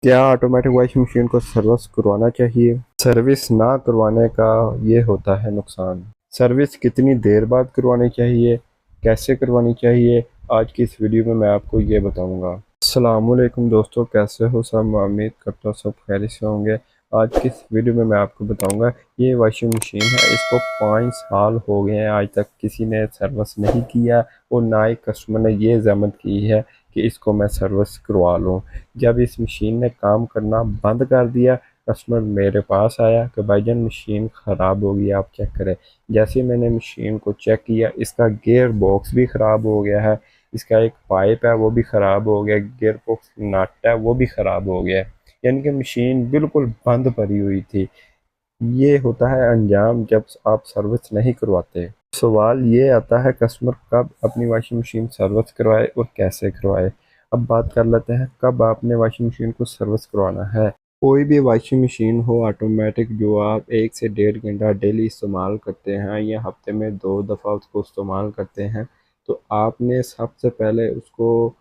क्या automatic washing machine को service करवाना चाहिए? सर्विस ना करवाने का ये होता है नुकसान। सर्विस कितनी देर बाद करवानी चाहिए, कैसे करवानी चाहिए, आज की इस वीडियो में मैं आपको ये बताऊंगा। अस्सलामुअलैकुम दोस्तों, कैसे हो सब? मैं उम्मीद करता हूँ सब खैरियत से होंगे। आज की इस वीडियो में मैं आपको बताऊंगा, ये वॉशिंग मशीन है, इसको 5 साल हो गए हैं, आज तक किसी ने सर्विस नहीं किया और ना ही कस्टमर ने ये जहमत की है कि इसको मैं सर्विस करवा लूँ। जब इस मशीन ने काम करना बंद कर दिया, कस्टमर मेरे पास आया कि भाईजान मशीन ख़राब हो गई, आप चेक करें। जैसे ही मैंने मशीन को चेक किया, इसका गियर बॉक्स भी ख़राब हो गया है, इसका एक पाइप है वो भी ख़राब हो गया, गियर बॉक्स नट है वो भी ख़राब हो गया। यानी कि मशीन बिल्कुल बंद पड़ी हुई थी। ये होता है अंजाम जब आप सर्विस नहीं करवाते। सवाल ये आता है कस्टमर कब अपनी वॉशिंग मशीन सर्विस करवाए और कैसे करवाए। अब बात कर लेते हैं कब आपने वॉशिंग मशीन को सर्विस करवाना है। कोई भी वॉशिंग मशीन हो ऑटोमेटिक जो आप 1 से 1.5 घंटा डेली इस्तेमाल करते हैं या हफ्ते में 2 दफ़ा उसको इस्तेमाल करते हैं, तो आपने सबसे पहले उसको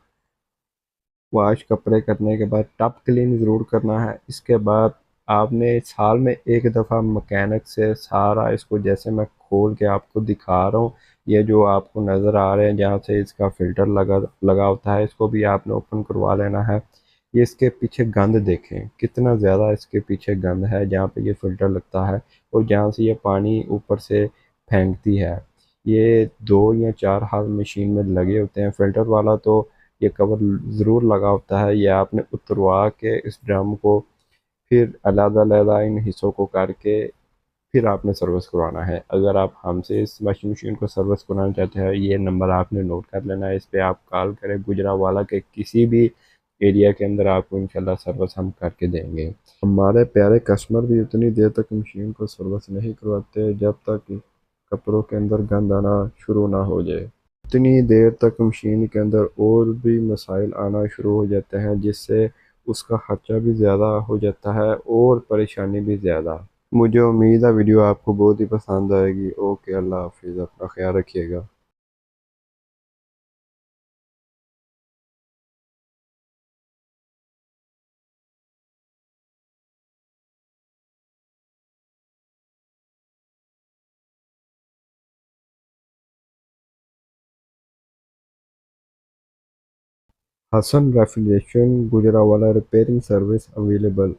वॉश कपड़े करने के बाद टप क्लीन ज़रूर करना है। इसके बाद आपने साल में 1 दफ़ा मैकेनिक से सारा इसको, जैसे मैं खोल के आपको दिखा रहा हूँ, ये जो आपको नज़र आ रहे हैं जहाँ से इसका फ़िल्टर लगा लगा होता है, इसको भी आपने ओपन करवा लेना है। ये इसके पीछे गंद देखें कितना ज़्यादा, इसके पीछे गंद है जहाँ पे ये फ़िल्टर लगता है और जहाँ से ये पानी ऊपर से फेंकती है। ये 2 या 4 हाथ मशीन में लगे होते हैं। फ़िल्टर वाला तो ये कवर ज़रूर लगा होता है, या आपने उतरवा के इस ड्रम को फिर अलग-अलग इन हिस्सों को करके फिर आपने सर्विस करवाना है। अगर आप हमसे इस वॉशिंग मशीन को सर्विस करवाना चाहते हैं, ये नंबर आपने नोट कर लेना है, इस पे आप कॉल करें, गुजरांवाला के किसी भी एरिया के अंदर आपको इंशाल्लाह सर्विस हम करके देंगे। हमारे प्यारे कस्टमर भी उतनी देर तक मशीन को सर्विस नहीं करवाते जब तक कपड़ों के अंदर गंद आना शुरू ना हो जाए। उतनी देर तक मशीन के अंदर और भी मसाइल आना शुरू हो जाते हैं, जिससे उसका खर्चा भी ज़्यादा हो जाता है और परेशानी भी ज़्यादा। मुझे उम्मीद है वीडियो आपको बहुत ही पसंद आएगी। ओके, अल्लाह हाफिज़, अपना ख्याल रखिएगा। Hasan refrigeration Gujranwala repairing service available.